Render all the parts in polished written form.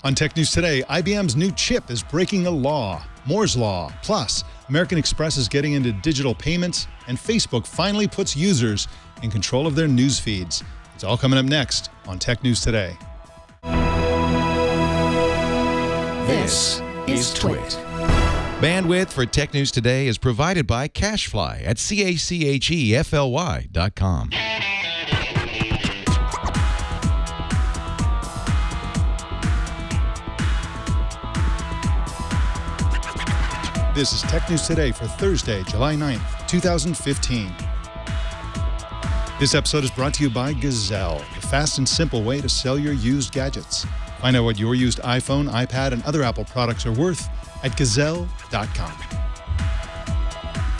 On Tech News Today, IBM's new chip is breaking a law, Moore's Law. Plus, American Express is getting into digital payments, and Facebook finally puts users in control of their news feeds. It's all coming up next on Tech News Today. This is Twit. Bandwidth for Tech News Today is provided by Cachefly at CACHEFLY.com. This is Tech News Today for Thursday, July 9th, 2015. This episode is brought to you by Gazelle, the fast and simple way to sell your used gadgets. Find out what your used iPhone, iPad, and other Apple products are worth at Gazelle.com.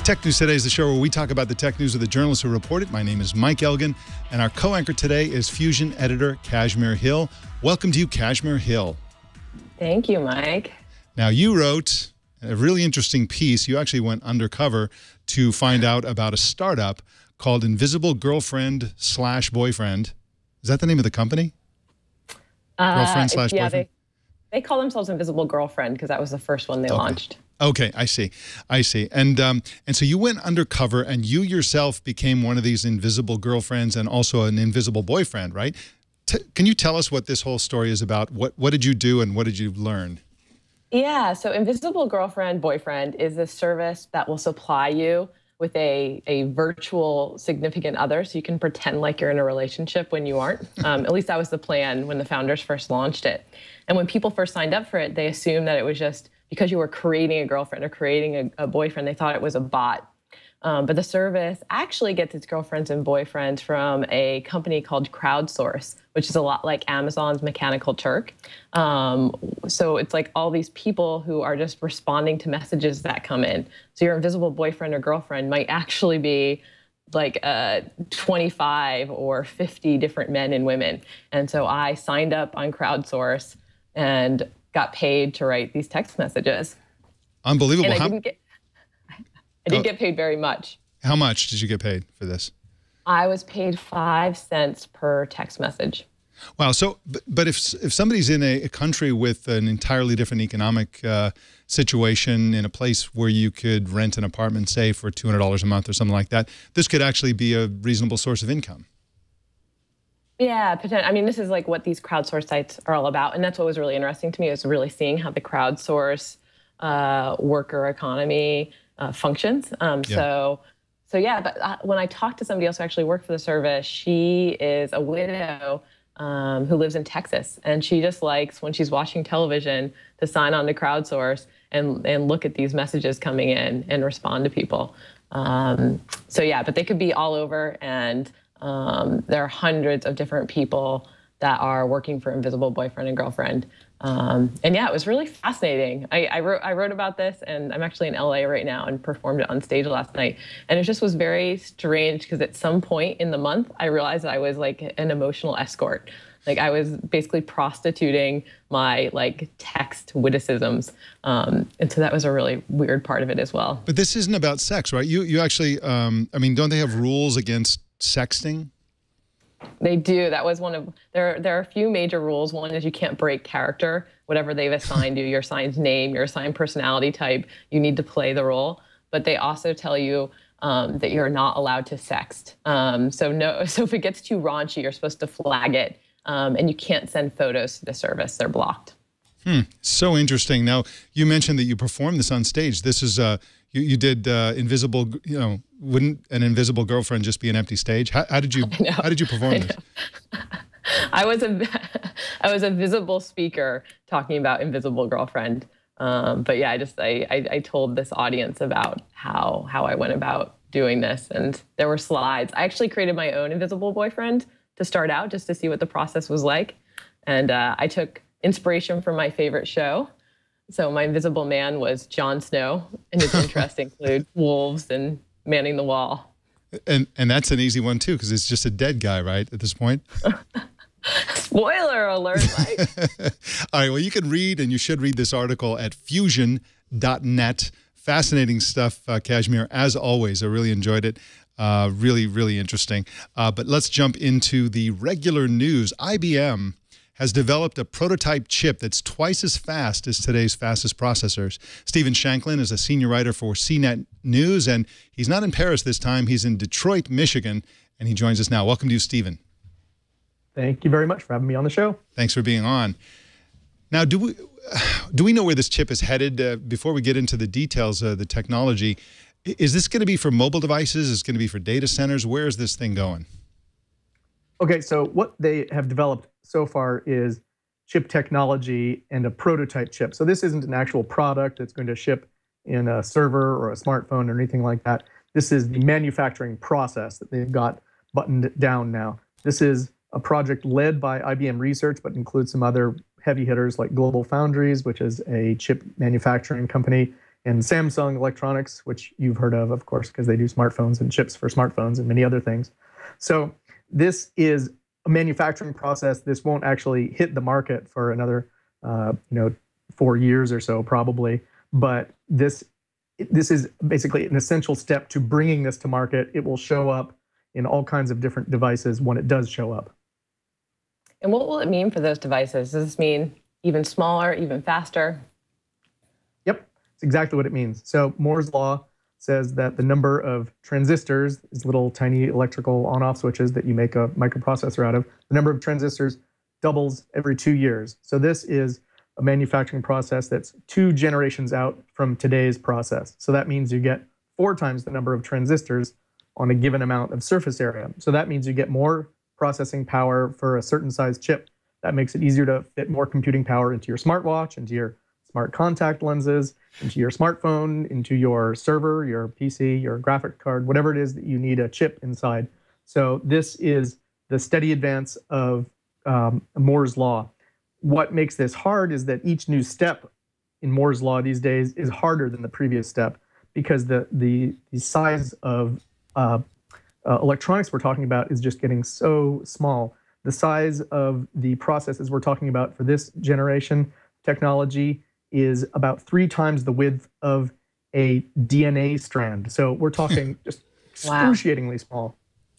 Tech News Today is the show where we talk about the tech news of the journalists who report it. My name is Mike Elgan, and our co-anchor today is Fusion editor Kashmir Hill. Welcome to you, Kashmir Hill. Thank you, Mike. Now, you wrote a really interesting piece. You actually went undercover to find out about a startup called Invisible Girlfriend / Boyfriend. Is that the name of the company? Girlfriend / boyfriend? Yeah, they call themselves Invisible Girlfriend because that was the first one they launched. Okay, I see. And so you went undercover, and you yourself became one of these invisible girlfriends and also an invisible boyfriend, right? Can you tell us what this whole story is about? What did you do and what did you learn? Yeah, so Invisible Girlfriend Boyfriend is a service that will supply you with a virtual significant other, so you can pretend like you're in a relationship when you aren't. At least that was the plan when the founders first launched it. And when people first signed up for it, they assumed that it was just because you were creating a girlfriend or creating a boyfriend, they thought it was a bot. But the service actually gets its girlfriends and boyfriends from a company called Crowdsource, which is a lot like Amazon's Mechanical Turk. So it's like all these people who are just responding to messages that come in. So your invisible boyfriend or girlfriend might actually be like 25 or 50 different men and women. And so I signed up on Crowdsource and got paid to write these text messages. Unbelievable. And I didn't get paid very much. How much did you get paid for this? I was paid 5 cents per text message. Wow. So, but if somebody's in a country with an entirely different economic situation, in a place where you could rent an apartment, say, for $200 a month or something like that, this could actually be a reasonable source of income. Yeah, I mean, this is like what these crowdsource sites are all about. And that's what was really interesting to me, is really seeing how the crowdsource worker economy functions. So yeah, but when I talked to somebody else who actually worked for the service, she is a widow who lives in Texas, and she just likes, when she's watching television, to sign on to Crowdsource and look at these messages coming in and respond to people. So yeah, but they could be all over, and there are hundreds of different people that are working for Invisible Boyfriend and Girlfriend. And yeah, it was really fascinating. I wrote about this, and I'm actually in LA right now and performed it on stage last night. And it just was very strange because at some point in the month, I realized I was like an emotional escort. Like I was basically prostituting my like text witticisms. And so that was a really weird part of it as well. But this isn't about sex, right? You actually, I mean, don't they have rules against sexting? They do. That was one of, there are a few major rules. One is you can't break character. Whatever they've assigned you, your assigned name, your assigned personality type, you need to play the role. But they also tell you that you're not allowed to sext. So if it gets too raunchy, you're supposed to flag it. And you can't send photos to the service. They're blocked. So interesting. Now, you mentioned that you performed this on stage. This is, you did Invisible, wouldn't an invisible girlfriend just be an empty stage? How did you perform this? I was a visible speaker talking about Invisible Girlfriend. But yeah, I told this audience about how I went about doing this, and there were slides. I actually created my own Invisible Boyfriend to start out, just to see what the process was like. And I took inspiration from my favorite show. So my invisible man was Jon Snow, and his interests include wolves and manning the wall. And that's an easy one too, because it's just a dead guy, right, at this point? Spoiler alert, Mike. All right, well, you can read, and you should read this article at fusion.net. Fascinating stuff, Kashmir, as always. I really enjoyed it. Really, really interesting. But let's jump into the regular news. IBM has developed a prototype chip that's twice as fast as today's fastest processors. Stephen Shankland is a senior writer for CNET News, and he's not in Paris this time. He's in Detroit, Michigan, and he joins us now. Welcome to you, Stephen. Thank you very much for having me on the show. Thanks for being on. Now, do we know where this chip is headed? Before we get into the details of the technology, is this going to be for mobile devices? Is it going to be for data centers? Where is this thing going? Okay, so what they have developed so far is chip technology and a prototype chip. So this isn't an actual product that's going to ship in a server or a smartphone or anything like that. This is the manufacturing process that they've got buttoned down now. This is a project led by IBM Research, but includes some other heavy hitters like Global Foundries, which is a chip manufacturing company, and Samsung Electronics, which you've heard of course, because they do smartphones and chips for smartphones and many other things. So this is a manufacturing process. This won't actually hit the market for another 4 years or so probably, but this is basically an essential step to bringing this to market. It will show up in all kinds of different devices when it does show up. And what will it mean for those devices? Does this mean even smaller, even faster? Yep, it's exactly what it means. So Moore's Law says that the number of transistors, these little tiny electrical on-off switches that you make a microprocessor out of, the number of transistors doubles every 2 years. So this is a manufacturing process that's 2 generations out from today's process. So that means you get 4 times the number of transistors on a given amount of surface area. So that means you get more processing power for a certain size chip. That makes it easier to fit more computing power into your smartwatch, into your smart contact lenses, into your smartphone, into your server, your PC, your graphic card, whatever it is that you need a chip inside. So this is the steady advance of Moore's Law. What makes this hard is that each new step in Moore's Law these days is harder than the previous step, because the size of electronics we're talking about is just getting so small. The size of the processes we're talking about for this generation technology is about 3 times the width of a DNA strand. So we're talking just excruciatingly small.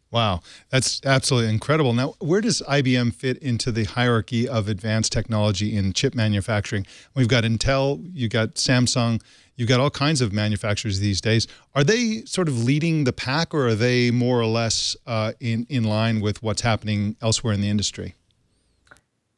Wow, that's absolutely incredible. Now, where does IBM fit into the hierarchy of advanced technology in chip manufacturing? We've got Intel, you've got Samsung, you've got all kinds of manufacturers these days. Are they sort of leading the pack, or are they more or less in line with what's happening elsewhere in the industry?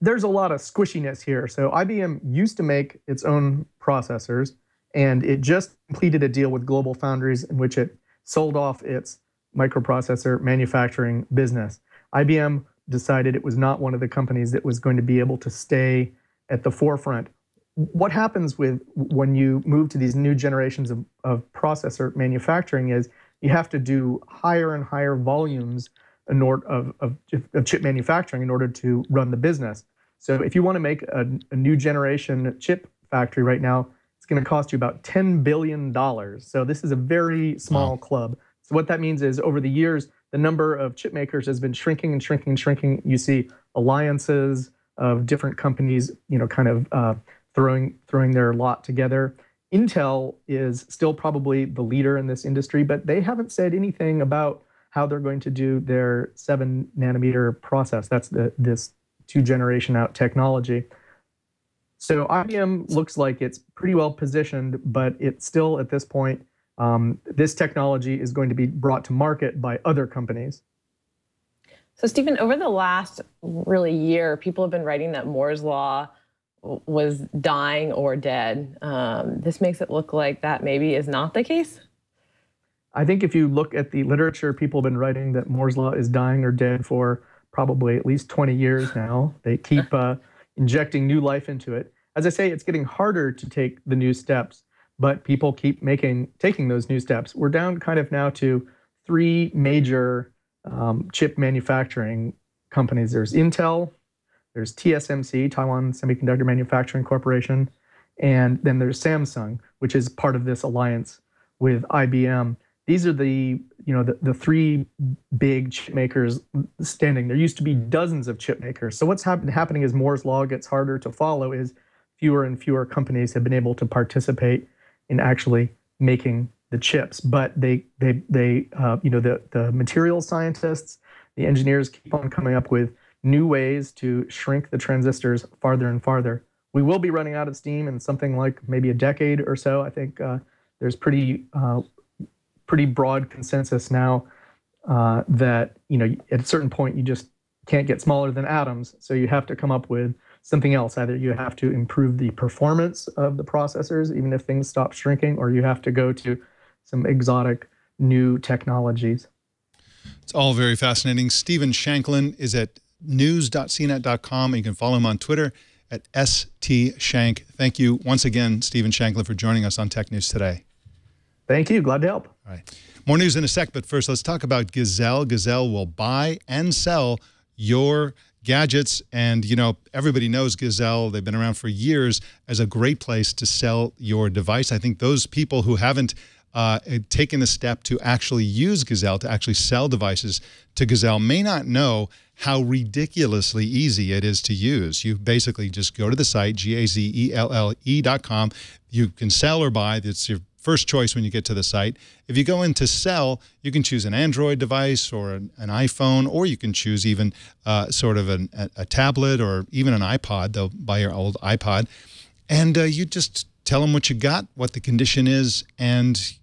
There's a lot of squishiness here. So IBM used to make its own processors, and it just completed a deal with Global Foundries in which it sold off its microprocessor manufacturing business. IBM decided it was not one of the companies that was going to be able to stay at the forefront. What happens when you move to these new generations of processor manufacturing is you have to do higher and higher volumes of chip manufacturing in order to run the business. So if you want to make a new generation chip factory right now, it's going to cost you about $10 billion. So this is a very small club. So what that means is over the years, the number of chip makers has been shrinking and shrinking and shrinking. You see alliances of different companies, kind of throwing their lot together. Intel is still probably the leader in this industry, but they haven't said anything about how they're going to do their 7 nanometer process. That's this 2 generation out technology. So IBM looks like it's pretty well positioned, but it's still at this point, this technology is going to be brought to market by other companies. So Stephen, over the last really year, people have been writing that Moore's Law was dying or dead. This makes it look like that maybe is not the case? I think if you look at the literature, people have been writing that Moore's Law is dying or dead for probably at least 20 years now. They keep injecting new life into it. As I say, it's getting harder to take the new steps, but people keep taking those new steps. We're down kind of now to 3 major chip manufacturing companies. There's Intel, there's TSMC, Taiwan Semiconductor Manufacturing Corporation, and then there's Samsung, which is part of this alliance with IBM. These are the 3 big chip makers standing. There used to be dozens of chip makers. So what's happening as Moore's Law gets harder to follow is fewer and fewer companies have been able to participate in actually making the chips. But the material scientists, the engineers keep on coming up with new ways to shrink the transistors farther and farther. We will be running out of steam in something like maybe a decade or so. I think there's pretty broad consensus now that at a certain point you just can't get smaller than atoms, so you have to come up with something else. Either you have to improve the performance of the processors, even if things stop shrinking, or you have to go to some exotic new technologies. It's all very fascinating. Stephen Shankland is at news.cnet.com, and you can follow him on Twitter at STShank. Thank you once again, Stephen Shankland, for joining us on Tech News Today. Thank you. Glad to help. All right. More news in a sec, but first let's talk about Gazelle. Gazelle will buy and sell your gadgets, and everybody knows Gazelle. They've been around for years as a great place to sell your device. I think those people who haven't taken the step to actually use Gazelle, to actually sell devices to Gazelle, may not know how ridiculously easy it is to use. You basically just go to the site, gazelle.com. You can sell or buy. It's your first choice when you get to the site. If you go into sell, you can choose an Android device or an iPhone, or you can choose even sort of a tablet or even an iPod. They'll buy your old iPod. And you just tell them what you got, what the condition is, and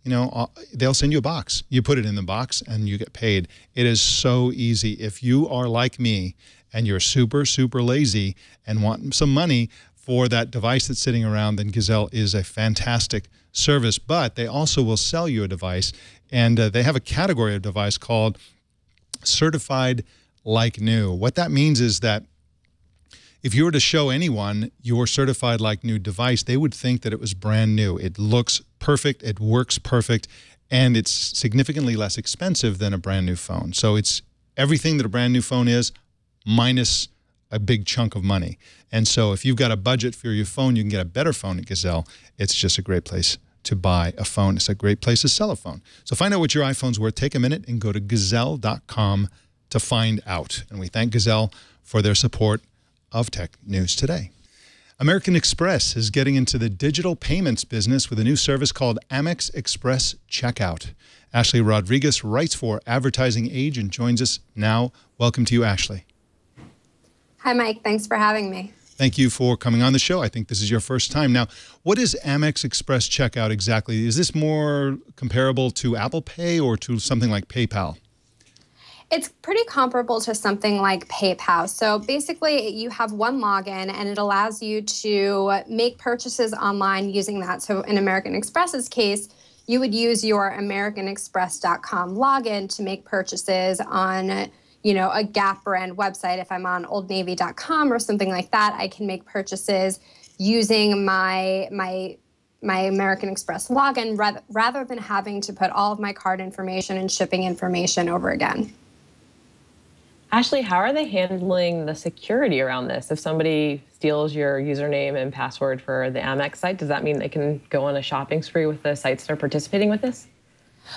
they'll send you a box. You put it in the box and you get paid. It is so easy. If you are like me and you're super, super lazy and want some money for that device that's sitting around, then Gazelle is a fantastic service. But they also will sell you a device, and they have a category of device called certified like new. What that means is that if you were to show anyone your certified like new device, they would think that it was brand new. It looks perfect, it works perfect, and it's significantly less expensive than a brand new phone. So it's everything that a brand new phone is, minus a big chunk of money. And so if you've got a budget for your phone, you can get a better phone at Gazelle. It's just a great place to buy a phone. It's a great place to sell a phone. So find out what your iPhone's worth. Take a minute and go to gazelle.com to find out. And we thank Gazelle for their support of Tech News Today. American Express is getting into the digital payments business with a new service called Amex Express Checkout. Ashley Rodriguez writes for Advertising Age and joins us now. Welcome to you, Ashley. Hi, Mike. Thanks for having me. Thank you for coming on the show. I think this is your first time. Now, what is Amex Express Checkout exactly? Is this more comparable to Apple Pay or to something like PayPal? It's pretty comparable to something like PayPal. So basically, you have one login, and it allows you to make purchases online using that. So in American Express's case, you would use your AmericanExpress.com login to make purchases on a Gap brand website. If I'm on OldNavy.com or something like that, I can make purchases using my American Express login rather than having to put all of my card information and shipping information over again. Ashley, how are they handling the security around this? If somebody steals your username and password for the Amex site, does that mean they can go on a shopping spree with the sites that are participating with this?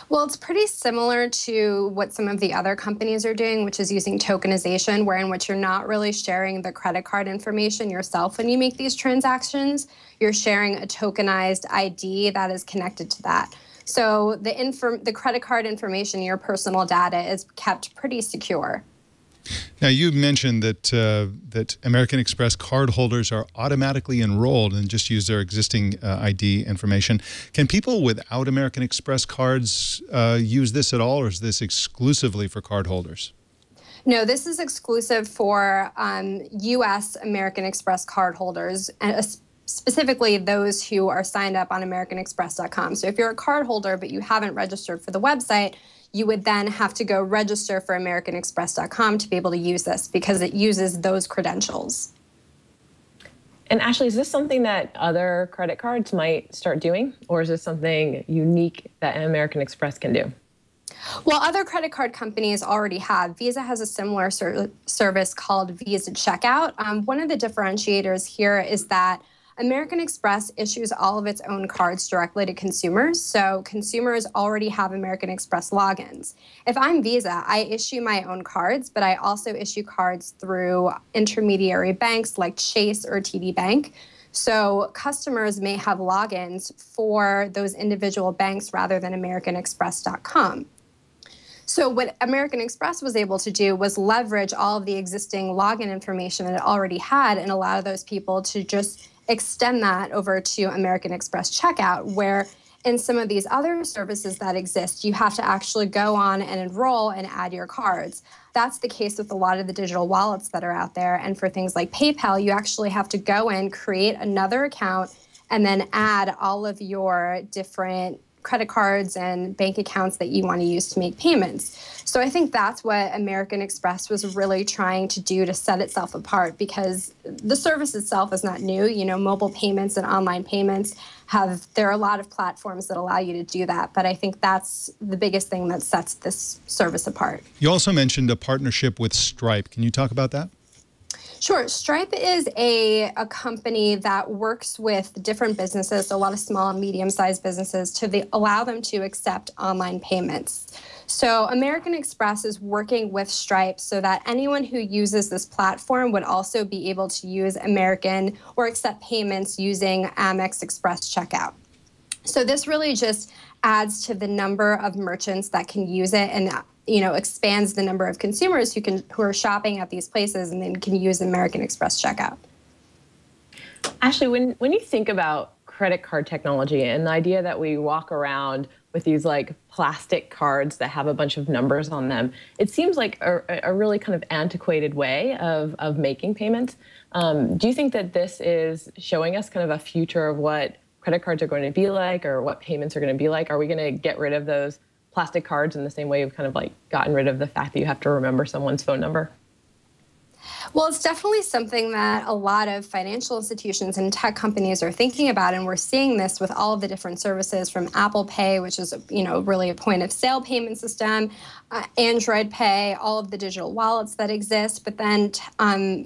Well, it's pretty similar to what some of the other companies are doing, which is using tokenization, where in which you're not really sharing the credit card information yourself when you make these transactions. You're sharing a tokenized ID that is connected to that. So the credit card information, your personal data, is kept pretty secure. Now, you mentioned that American Express card holders are automatically enrolled and just use their existing ID information. Can people without American Express cards use this at all, or is this exclusively for card holders? No, this is exclusive for U.S. American Express card holders, and specifically those who are signed up on AmericanExpress.com. So if you're a card holder but you haven't registered for the website, you would then have to go register for AmericanExpress.com to be able to use this because it uses those credentials. And Ashley, is this something that other credit cards might start doing, or is this something unique that American Express can do? Well, other credit card companies already have. Visa has a similar service called Visa Checkout. One of the differentiators here is that American Express issues all of its own cards directly to consumers, so consumers already have American Express logins. If I'm Visa, I issue my own cards, but I also issue cards through intermediary banks like Chase or TD Bank. So customers may have logins for those individual banks rather than AmericanExpress.com. So what American Express was able to do was leverage all of the existing login information that it already had and allow those people to just extend that over to American Express checkout, where in some of these other services that exist, you have to actually go on and enroll and add your cards. That's the case with a lot of the digital wallets that are out there. And for things like PayPal, you actually have to go in, create another account, and then add all of your different credit cards and bank accounts that you want to use to make payments. So I think that's what American Express was really trying to do to set itself apart, because the service itself is not new. You know, mobile payments and online payments there are a lot of platforms that allow you to do that. But I think that's the biggest thing that sets this service apart. You also mentioned a partnership with Stripe. Can you talk about that? Sure. Stripe is a company that works with different businesses, a lot of small and medium-sized businesses, to allow them to accept online payments. So American Express is working with Stripe so that anyone who uses this platform would also be able to use American or accept payments using Amex Express checkout. So this really just adds to the number of merchants that can use it, and expands the number of consumers who are shopping at these places and then can use American Express checkout. Ashley, when you think about credit card technology and the idea that we walk around with these like plastic cards that have a bunch of numbers on them, it seems like a really kind of antiquated way of making payments. Do you think that this is showing us kind of a future of what credit cards are going to be like, or what payments are going to be like? Are we going to get rid of those plastic cards in the same way we've kind of like gotten rid of the fact that you have to remember someone's phone number? Well, it's definitely something that a lot of financial institutions and tech companies are thinking about, and we're seeing this with all of the different services from Apple Pay, which is really a point of sale payment system, Android Pay, all of the digital wallets that exist. But then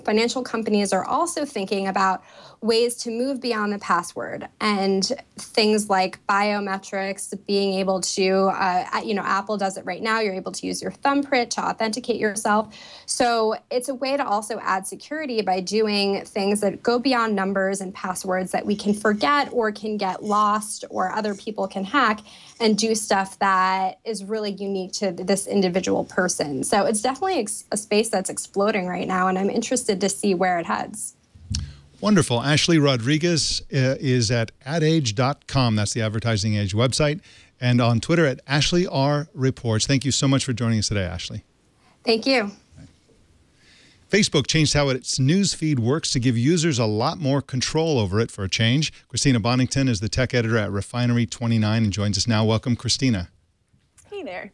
financial companies are also thinking about ways to move beyond the password, and things like biometrics, being able to, Apple does it right now. You're able to use your thumbprint to authenticate yourself. So it's a way to also add security by doing things that go beyond numbers and passwords that we can forget or can get lost or other people can hack, and do stuff that is really unique to this individual person. So it's definitely a space that's exploding right now, and I'm interested to see where it heads. Wonderful. Ashley Rodriguez is at adage.com. That's the Advertising Age website. And on Twitter at Ashley R. Reports. Thank you so much for joining us today, Ashley. Thank you. Facebook changed how its news feed works to give users a lot more control over it for a change. Christina Bonnington is the tech editor at Refinery29 and joins us now. Welcome, Christina. Hey there.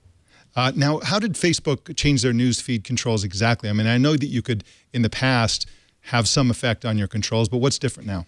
Now, how did Facebook change their news feed controls exactly? I mean, I know that you could, in the past, have some effect on your controls, but what's different now?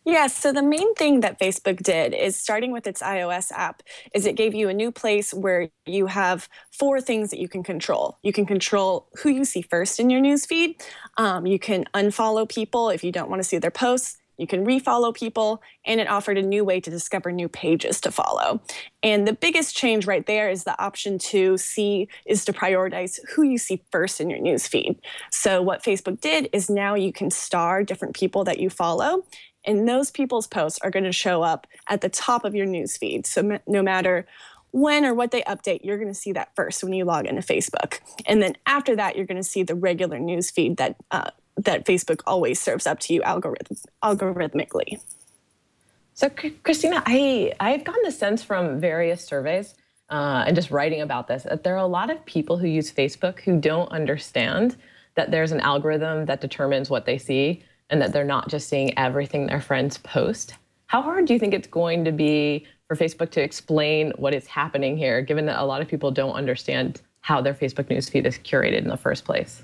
Yeah, so the main thing that Facebook did is, starting with its iOS app, is it gave you a new place where you have 4 things that you can control. You can control who you see first in your newsfeed. You can unfollow people if you don't want to see their posts. You can refollow people, and it offered a new way to discover new pages to follow. And the biggest change right there is the option to prioritize who you see first in your newsfeed. So what Facebook did is now you can star different people that you follow, and those people's posts are going to show up at the top of your newsfeed. So no matter when or what they update, you're going to see that first when you log into Facebook. And then after that, you're going to see the regular newsfeed that Facebook always serves up to you algorithmically. So, Christina, I've gotten the sense from various surveys and just writing about this that there are a lot of people who use Facebook who don't understand that there's an algorithm that determines what they see, and that they're not just seeing everything their friends post. How hard do you think it's going to be for Facebook to explain what is happening here, given that a lot of people don't understand how their Facebook newsfeed is curated in the first place?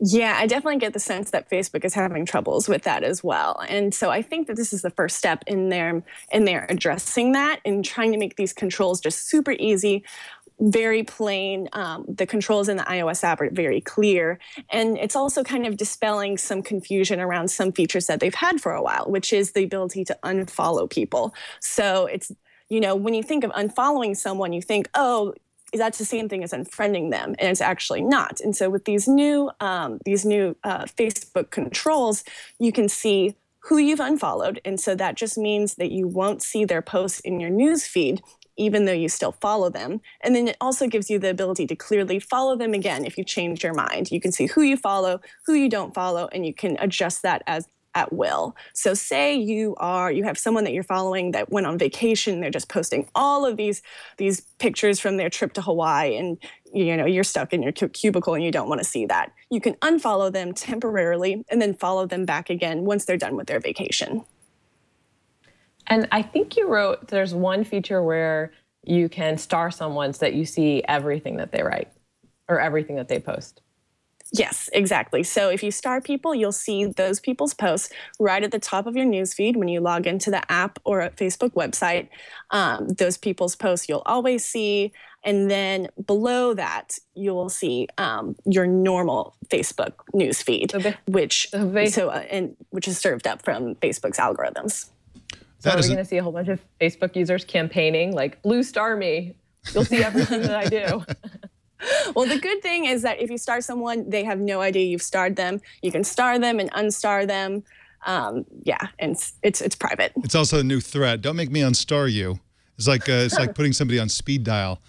Yeah, I definitely get the sense that Facebook is having troubles with that as well. And so I think that this is the first step in their addressing that and trying to make these controls just super easy, very plain. The controls in the iOS app are very clear. And it's also kind of dispelling some confusion around some features that they've had for a while, which is the ability to unfollow people. So it's, when you think of unfollowing someone, you think, oh, that's the same thing as unfriending them, and it's actually not. And so with these new Facebook controls, you can see who you've unfollowed, and so that just means that you won't see their posts in your news feed even though you still follow them. And then it also gives you the ability to clearly follow them again if you change your mind. You can see who you follow, who you don't follow, and you can adjust that as at will. So say you have someone that you're following that went on vacation, they're just posting all of these pictures from their trip to Hawaii, and you're stuck in your cubicle and you don't want to see that. You can unfollow them temporarily and then follow them back again once they're done with their vacation. And I think you wrote there's one feature where you can star someone so that you see everything that they write or everything that they post. Yes, exactly. So if you star people, you'll see those people's posts right at the top of your newsfeed when you log into the app or a Facebook website. Those people's posts you'll always see. And then below that, you will see your normal Facebook newsfeed, which is served up from Facebook's algorithms. So are we going to see a whole bunch of Facebook users campaigning like, blue star me, you'll see everything that I do? Well, the good thing is that if you star someone, they have no idea you've starred them. You can star them and unstar them. Yeah, and it's private. It's also a new threat. Don't make me unstar you. It's like putting somebody on speed dial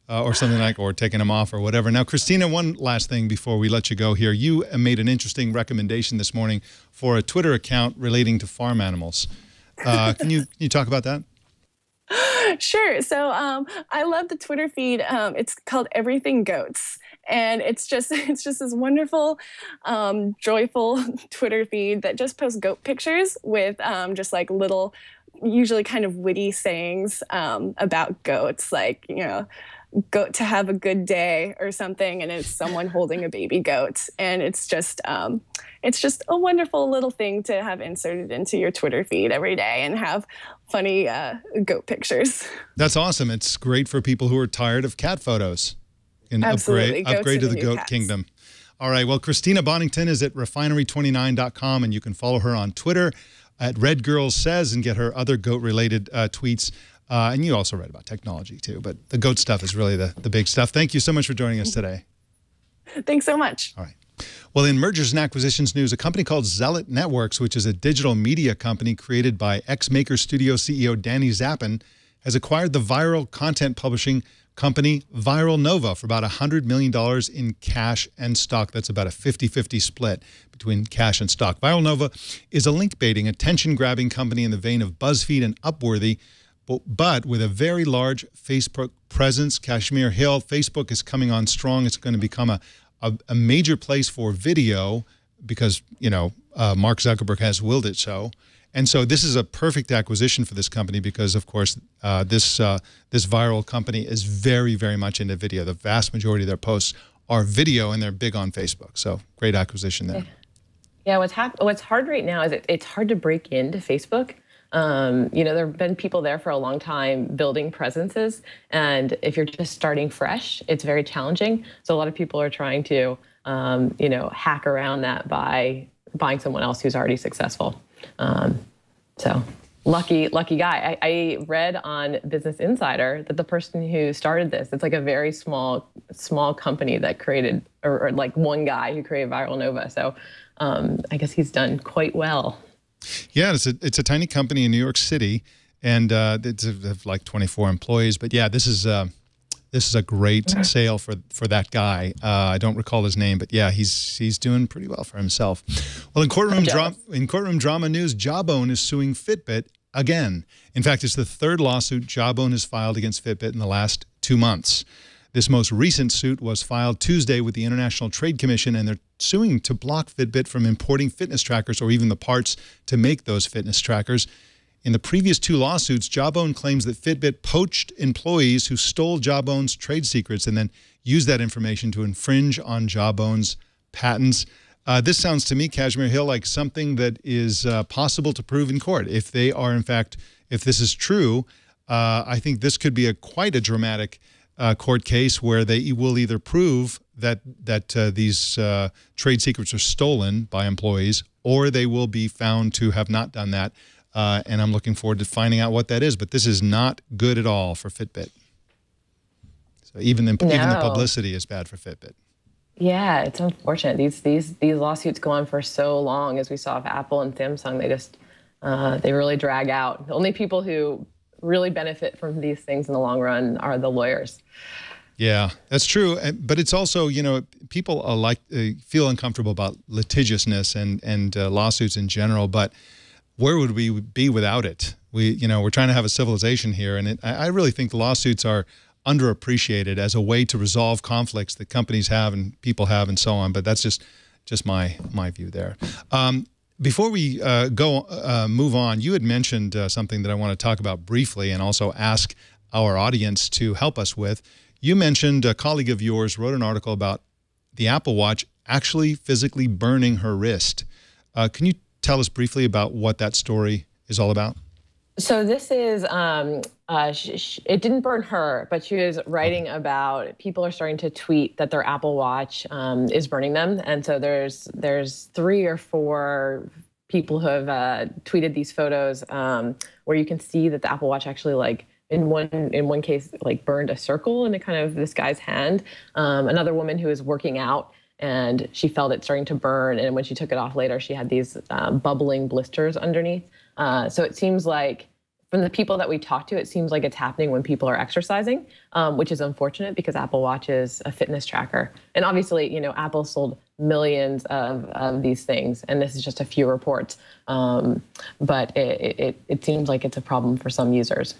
or something like, or taking them off or whatever. Now, Christina, one last thing before we let you go here. You made an interesting recommendation this morning for a Twitter account relating to farm animals. Can you talk about that? Sure. So I love the Twitter feed. It's called Everything Goats. And it's just this wonderful, joyful Twitter feed that just posts goat pictures with just like little, usually kind of witty sayings about goats, like, goat to have a good day or something, and it's someone holding a baby goat. And it's just a wonderful little thing to have inserted into your Twitter feed every day and have funny goat pictures. That's awesome. It's great for people who are tired of cat photos. And absolutely. upgrade to the goat kingdom. All right. Well, Christina Bonnington is at refinery29.com, and you can follow her on Twitter at Red Girl Says and get her other goat-related tweets. And you also write about technology, too. But the goat stuff is really the big stuff. Thank you so much for joining us today. Thanks so much. All right. Well, in mergers and acquisitions news, a company called Zealot Networks, which is a digital media company created by ex-Maker Studio CEO Danny Zappin, has acquired the viral content publishing company Viral Nova for about $100 million in cash and stock. That's about a 50-50 split between cash and stock. Viral Nova is a link-baiting, attention-grabbing company in the vein of BuzzFeed and Upworthy, but with a very large Facebook presence. Kashmir Hill, Facebook is coming on strong. It's going to become a major place for video because, Mark Zuckerberg has willed it so. And so this is a perfect acquisition for this company because, of course, this viral company is very, very much into video. The vast majority of their posts are video, and they're big on Facebook. So great acquisition there. Yeah, what's hard right now is it's hard to break into Facebook. There have been people there for a long time building presences, and if you're just starting fresh, it's very challenging. So a lot of people are trying to, hack around that by buying someone else who's already successful. So lucky guy. I read on Business Insider that the person who started this, it's like a very small company that created, or like one guy who created Viral Nova. So I guess he's done quite well. Yeah, it's a tiny company in New York City, and it's like 24 employees. But yeah, this is a great sale for that guy. I don't recall his name, but yeah, he's doing pretty well for himself. Well, in courtroom drama news, Jawbone is suing Fitbit again. In fact, it's the third lawsuit Jawbone has filed against Fitbit in the last 2 months. This most recent suit was filed Tuesday with the International Trade Commission, and they're suing to block Fitbit from importing fitness trackers or even the parts to make those fitness trackers. In the previous 2 lawsuits, Jawbone claims that Fitbit poached employees who stole Jawbone's trade secrets and then used that information to infringe on Jawbone's patents. This sounds to me, Kashmir Hill, like something that is possible to prove in court. If they are, in fact, if this is true, I think this could be quite a dramatic court case where they will either prove that these trade secrets are stolen by employees, or they will be found to have not done that. And I'm looking forward to finding out what that is. But this is not good at all for Fitbit. So even the publicity is bad for Fitbit. Yeah, it's unfortunate. These lawsuits go on for so long, as we saw with Apple and Samsung. They just they really drag out. The only people who really benefit from these things in the long run are the lawyers. Yeah, that's true. But it's also, you know, people feel uncomfortable about litigiousness and lawsuits in general. But where would we be without it? We're trying to have a civilization here, and I really think the lawsuits are underappreciated as a way to resolve conflicts that companies have and people have and so on. But that's just my view there. Before we move on, you had mentioned something that I want to talk about briefly and also ask our audience to help us with. You mentioned a colleague of yours wrote an article about the Apple Watch actually physically burning her wrist. Can you tell us briefly about what that story is all about? So this is, it didn't burn her, but she was writing about people are starting to tweet that their Apple Watch is burning them. And so there's 3 or 4 people who have tweeted these photos where you can see that the Apple Watch actually in one case burned a circle in a kind of this guy's hand. Another woman who was working out and she felt it starting to burn. And when she took it off later, she had these bubbling blisters underneath. So it seems like from the people that we talk to, it seems like it's happening when people are exercising, which is unfortunate because Apple Watch is a fitness tracker. And obviously, you know, Apple sold millions of these things, and this is just a few reports. But it seems like it's a problem for some users.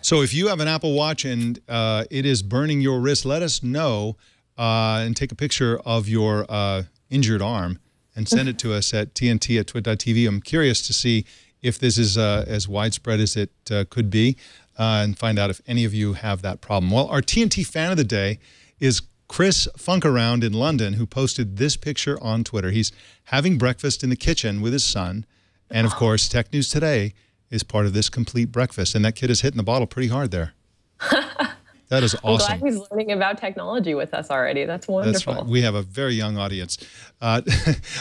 So if you have an Apple Watch and it is burning your wrist, let us know and take a picture of your injured arm and send it to us at tnt@twit.tv. I'm curious to see if this is as widespread as it could be and find out if any of you have that problem. Well, our TNT fan of the day is Chris Funkaround in London, who posted this picture on Twitter. He's having breakfast in the kitchen with his son. And, of course, Tech News Today is part of this complete breakfast. And that kid is hitting the bottle pretty hard there. That is awesome. I'm glad he's learning about technology with us already. That's wonderful. That's right. We have a very young audience.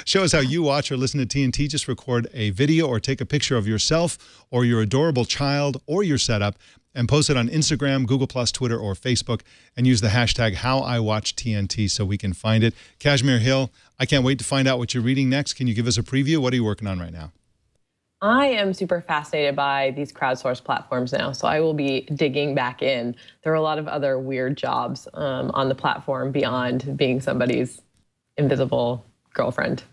Show us how you watch or listen to TNT. Just record a video or take a picture of yourself or your adorable child or your setup and post it on Instagram, Google+, Twitter, or Facebook, and use the hashtag HowIWatchTNT so we can find it. Kashmir Hill, I can't wait to find out what you're reading next. Can you give us a preview? What are you working on right now? I am super fascinated by these crowdsourced platforms now, so I will be digging back in. There are a lot of other weird jobs on the platform beyond being somebody's invisible girlfriend.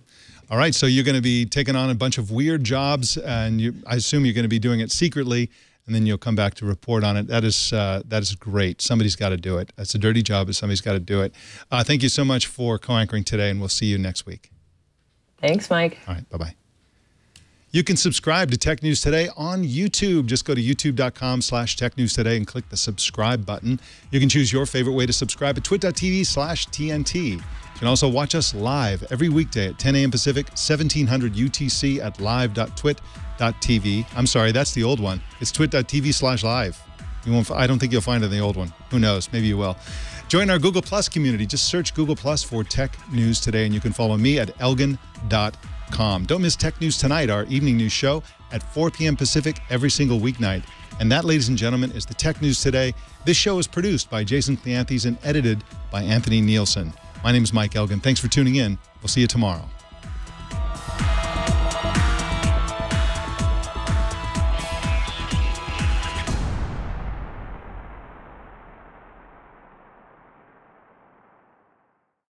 All right, so you're going to be taking on a bunch of weird jobs, and I assume you're going to be doing it secretly, and then you'll come back to report on it. That is great. Somebody's got to do it. It's a dirty job, but somebody's got to do it. Thank you so much for co-anchoring today, and we'll see you next week. Thanks, Mike. All right, bye-bye. You can subscribe to Tech News Today on YouTube. Just go to youtube.com/technewstoday and click the subscribe button. You can choose your favorite way to subscribe at twit.tv/TNT. You can also watch us live every weekday at 10 a.m. Pacific, 1700 UTC at live.twit.tv. I'm sorry, that's the old one. It's twit.tv/live. I don't think you'll find it in the old one. Who knows? Maybe you will. Join our Google Plus community. Just search Google Plus for Tech News Today, and you can follow me at elgan.com. Don't miss Tech News Tonight, our evening news show at 4 p.m. Pacific every single weeknight. And that, ladies and gentlemen, is the Tech News Today. This show is produced by Jason Cleanthes and edited by Anthony Nielsen. My name is Mike Elgan. Thanks for tuning in. We'll see you tomorrow.